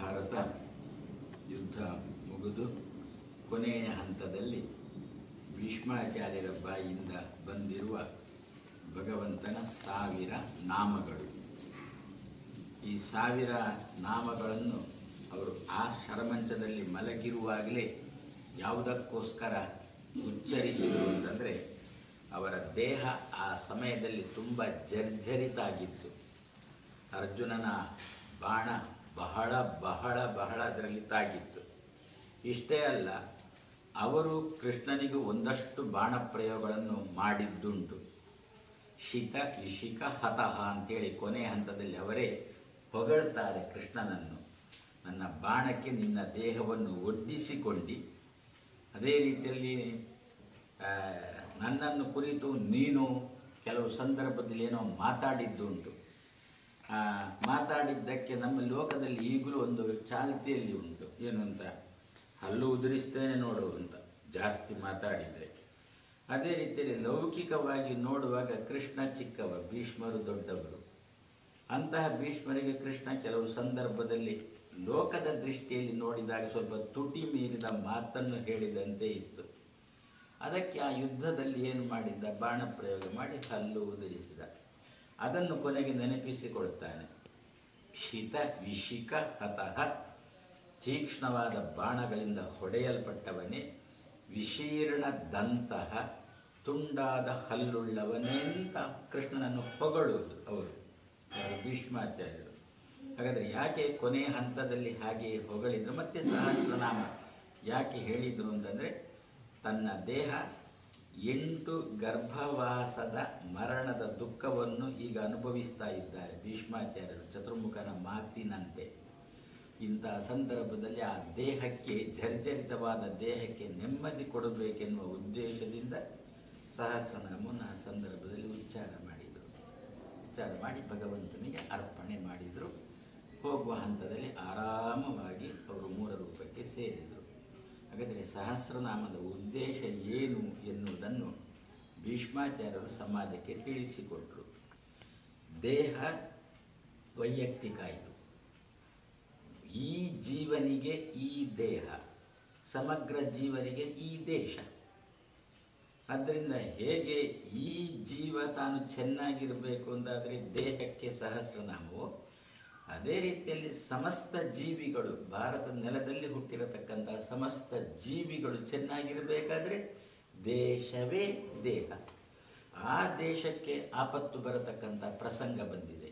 ಮಹಾಭಾರತ ಯುದ್ಧ ಮುಗಿದು ಕೊನೆಯ ಹಂತದಲ್ಲಿ ಭೀಷ್ಮಾಚಾರ್ಯರ ಬಾಯಿಯಿಂದ ಬಂದಿರುವ ಭಗವಂತನ 1000 ನಾಮಗಳು. ಈ 1000 ನಾಮಗಳನ್ನು ಅವರು ಆ ಶರಮಂಚದಲ್ಲಿ ಮಲಗಿರುವಾಗಲೇ ಯಾವುದಕ್ಕೋಸ್ಕರ ಉಚ್ಚರಿಸಿದರು ಅಂತಂದರೆ, ಅವರ ದೇಹ ಆ ಸಮಯದಲ್ಲಿ ತುಂಬ ಜರ್ಜರಿತ ಆಗಿತ್ತು. ಅರ್ಜುನನ ಬಾಣ ಬಹಳ ಬಹಳ ಬಹಳ ಅದರಲ್ಲಿ ತಾಗಿತ್ತು. ಇಷ್ಟೇ ಅಲ್ಲ, ಅವರು ಕೃಷ್ಣನಿಗೂ ಒಂದಷ್ಟು ಬಾಣ ಪ್ರಯೋಗಗಳನ್ನು ಮಾಡಿದ್ದುಂಟು. ಶಿತ ಇಶಿಕ ಹತಃ ಅಂತೇಳಿ ಕೊನೆಯ ಹಂತದಲ್ಲಿ ಅವರೇ ಹೊಗಳ್ತಾರೆ ಕೃಷ್ಣನನ್ನು. ನನ್ನ ಬಾಣಕ್ಕೆ ನಿನ್ನ ದೇಹವನ್ನು ಒಡ್ಡಿಸಿಕೊಂಡು, ಅದೇ ರೀತಿಯಲ್ಲಿ ನನ್ನನ್ನು ಕುರಿತು ನೀನು ಕೆಲವು ಸಂದರ್ಭದಲ್ಲಿ ಏನೋ ಮಾತಾಡಿದ್ದುಂಟು. ಮಾತಾಡಿದ್ದಕ್ಕೆ ನಮ್ಮ ಲೋಕದಲ್ಲಿ ಈಗಲೂ ಒಂದು ಚಾಲ್ತಿಯಲ್ಲಿ ಉಂಟು. ಏನು ಅಂತ, ಹಲ್ಲು ಉದುರಿಸ್ತೇನೆ ನೋಡು ಅಂತ ಜಾಸ್ತಿ ಮಾತಾಡಿದರೆ. ಅದೇ ರೀತಿಯಲ್ಲಿ ಲೌಕಿಕವಾಗಿ ನೋಡುವಾಗ ಕೃಷ್ಣ ಚಿಕ್ಕವ, ಭೀಷ್ಮರು ದೊಡ್ಡವರು. ಅಂತಹ ಭೀಷ್ಮರಿಗೆ ಕೃಷ್ಣ ಕೆಲವು ಸಂದರ್ಭದಲ್ಲಿ ಲೋಕದ ದೃಷ್ಟಿಯಲ್ಲಿ ನೋಡಿದಾಗ ಸ್ವಲ್ಪ ತುಟಿ ಮೀರಿದ ಮಾತನ್ನು ಹೇಳಿದಂತೆ ಇತ್ತು. ಅದಕ್ಕೆ ಆ ಯುದ್ಧದಲ್ಲಿ ಏನು ಮಾಡಿದ್ದ, ಬಾಣ ಪ್ರಯೋಗ ಮಾಡಿ ಹಲ್ಲು ಉದುರಿಸಿದ. ಅದನ್ನು ಕೊನೆಗೆ ನೆನಪಿಸಿಕೊಳ್ತಾನೆ. ಶಿತ ವಿಶಿಕ ಹತಃ, ತೀಕ್ಷ್ಣವಾದ ಬಾಣಗಳಿಂದ ಹೊಡೆಯಲ್ಪಟ್ಟವನೇ, ವಿಶೀರ್ಣ ದಂತಹ, ತುಂಡಾದ ಹಲ್ಲುಳ್ಳವನೇ ಅಂತ ಕೃಷ್ಣನನ್ನು ಹೊಗಳುವುದು ಅವರು ಭೀಷ್ಮಾಚಾರ್ಯರು. ಹಾಗಾದರೆ ಯಾಕೆ ಕೊನೆಯ ಹಂತದಲ್ಲಿ ಹಾಗೆ ಹೊಗಳಿದ್ರು? ಮತ್ತೆ ಸಹಸ್ರನಾಮ ಯಾಕೆ ಹೇಳಿದರು ಅಂತಂದರೆ, ತನ್ನ ದೇಹ 8 ಗರ್ಭವಾಸದ ಮರಣದ ದುಃಖವನ್ನು ಈಗ ಅನುಭವಿಸ್ತಾ ಇದ್ದಾರೆ ಭೀಷ್ಮಾಚಾರ್ಯರು, ಚತುರ್ಮುಖನ ಮಾತಿನಂತೆ. ಇಂತಹ ಸಂದರ್ಭದಲ್ಲಿ ಆ ದೇಹಕ್ಕೆ, ಜರ್ಜರಿತವಾದ ದೇಹಕ್ಕೆ ನೆಮ್ಮದಿ ಕೊಡಬೇಕೆನ್ನುವ ಉದ್ದೇಶದಿಂದ ಸಹಸ್ರನಾಮವನ್ನು ಆ ಸಂದರ್ಭದಲ್ಲಿ ಉಚ್ಚಾರ ಮಾಡಿ ಭಗವಂತನಿಗೆ ಅರ್ಪಣೆ ಮಾಡಿದರು. ಹೋಗುವ ಹಂತದಲ್ಲಿ ಆರಾಮವಾಗಿ ಅವರು 3 ರೂಪಕ್ಕೆ ಸೇರಿದರು. ಹಾಗಾದರೆ ಸಹಸ್ರನಾಮದ ಉದ್ದೇಶ ಏನು ಎನ್ನುವುದನ್ನು ಭೀಷ್ಮಾಚಾರ್ಯರು ಸಮಾಜಕ್ಕೆ ತಿಳಿಸಿಕೊಟ್ಟರು. ದೇಹ ವೈಯಕ್ತಿಕ ಇದು. ಈ ಜೀವನಿಗೆ ಈ ದೇಹ, ಸಮಗ್ರ ಜೀವನಿಗೆ ಈ ದೇಶ. ಆದ್ದರಿಂದ ಹೇಗೆ ಈ ಜೀವ ತಾನು ಚೆನ್ನಾಗಿರಬೇಕು ಅಂತಾದರೆ ದೇಹಕ್ಕೆ ಸಹಸ್ರನಾಮವೋ, ಅದೇ ರೀತಿಯಲ್ಲಿ ಸಮಸ್ತ ಜೀವಿಗಳು, ಭಾರತ ನೆಲದಲ್ಲಿ ಹುಟ್ಟಿರತಕ್ಕಂತಹ ಸಮಸ್ತ ಜೀವಿಗಳು ಚೆನ್ನಾಗಿರಬೇಕಾದ್ರೆ ದೇಶವೇ ದೇಹ. ಆ ದೇಶಕ್ಕೆ ಆಪತ್ತು ಬರತಕ್ಕಂಥ ಪ್ರಸಂಗ ಬಂದಿದೆ.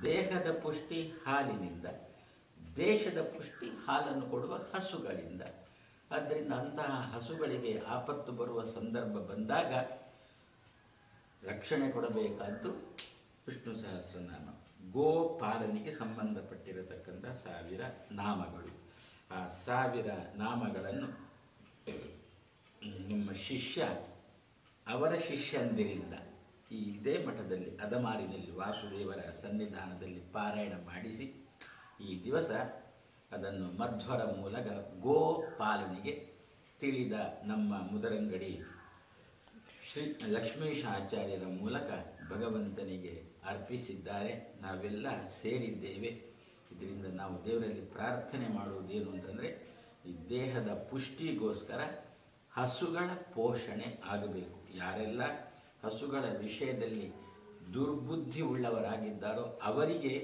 ದೇಹದ ಪುಷ್ಟಿ ಹಾಲಿನಿಂದ, ದೇಶದ ಪುಷ್ಟಿ ಹಾಲನ್ನು ಕೊಡುವ ಹಸುಗಳಿಂದ. ಆದ್ದರಿಂದ ಅಂತಹ ಹಸುಗಳಿಗೆ ಆಪತ್ತು ಬರುವ ಸಂದರ್ಭ ಬಂದಾಗ ರಕ್ಷಣೆ ಕೊಡಬೇಕಾದ್ದು ವಿಷ್ಣು ಸಹಸ್ರನಾಮ. ಗೋಪಾಲನಿಗೆ ಸಂಬಂಧಪಟ್ಟಿರತಕ್ಕಂಥ 1000 ನಾಮಗಳು. ಆ 1000 ನಾಮಗಳನ್ನು ನಿಮ್ಮ ಶಿಷ್ಯ ಅವರ ಶಿಷ್ಯಂದಿರಿಂದ ಇದೇ ಮಠದಲ್ಲಿ ಅದಮಾರಿನಲ್ಲಿ ವಾಸುದೇವರ ಸನ್ನಿಧಾನದಲ್ಲಿ ಪಾರಾಯಣ ಮಾಡಿಸಿ, ಈ ದಿವಸ ಅದನ್ನು ಮಧ್ವರ ಮೂಲಕ ಗೋಪಾಲನಿಗೆ ತಿಳಿದ ನಮ್ಮ ಮುದರಂಗಡಿ ಶ್ರೀ ಲಕ್ಷ್ಮೀಶ ಆಚಾರ್ಯರ ಮೂಲಕ ಭಗವಂತನಿಗೆ ಅರ್ಪಿಸಿದ್ದಾರೆ. ನಾವೆಲ್ಲ ಸೇರಿದ್ದೇವೆ. ಇದರಿಂದ ನಾವು ದೇವರಲ್ಲಿ ಪ್ರಾರ್ಥನೆ ಮಾಡುವುದೇನು ಅಂತಂದರೆ, ಈ ದೇಹದ ಪುಷ್ಟಿಗೋಸ್ಕರ ಹಸುಗಳ ಪೋಷಣೆ ಆಗಬೇಕು. ಯಾರೆಲ್ಲ ಹಸುಗಳ ವಿಷಯದಲ್ಲಿ ದುರ್ಬುದ್ಧಿ ಉಳ್ಳವರಾಗಿದ್ದಾರೋ ಅವರಿಗೆ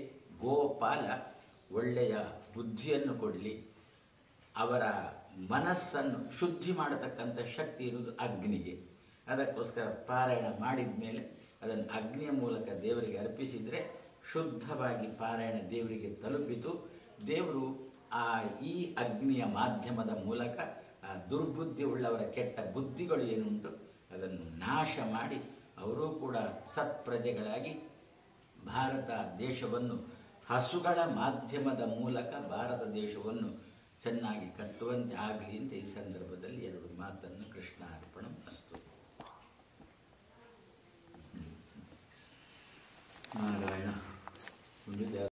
ಗೋಪಾಲ ಒಳ್ಳೆಯ ಬುದ್ಧಿಯನ್ನು ಕೊಡಲಿ. ಅವರ ಮನಸ್ಸನ್ನು ಶುದ್ಧಿ ಮಾಡತಕ್ಕಂಥ ಶಕ್ತಿ ಇರುವುದು ಅಗ್ನಿಗೆ. ಅದಕ್ಕೋಸ್ಕರ ಪಾರಾಯಣ ಮಾಡಿದ ಮೇಲೆ ಅದನ್ನು ಅಗ್ನಿಯ ಮೂಲಕ ದೇವರಿಗೆ ಅರ್ಪಿಸಿದರೆ ಶುದ್ಧವಾಗಿ ಪಾರಾಯಣ ದೇವರಿಗೆ ತಲುಪಿತು. ದೇವರು ಈ ಅಗ್ನಿಯ ಮಾಧ್ಯಮದ ಮೂಲಕ ಆ ದುರ್ಬುದ್ಧಿ ಉಳ್ಳವರ ಕೆಟ್ಟ ಬುದ್ಧಿಗಳು ಏನುಂಟು ಅದನ್ನು ನಾಶ ಮಾಡಿ ಅವರೂ ಕೂಡ ಸತ್ಪ್ರಜೆಗಳಾಗಿ ಭಾರತ ದೇಶವನ್ನು, ಹಸುಗಳ ಮಾಧ್ಯಮದ ಮೂಲಕ ಭಾರತ ದೇಶವನ್ನು ಚೆನ್ನಾಗಿ ಕಟ್ಟುವಂತೆ ಆಗಲಿ ಅಂತ ಈ ಸಂದರ್ಭದಲ್ಲಿ 2 ಮಾತನ್ನು ಕೃಷ್ಣ ಅರ್ಪಣ ಅಸ್ತು. ನಾರಾಯಣ.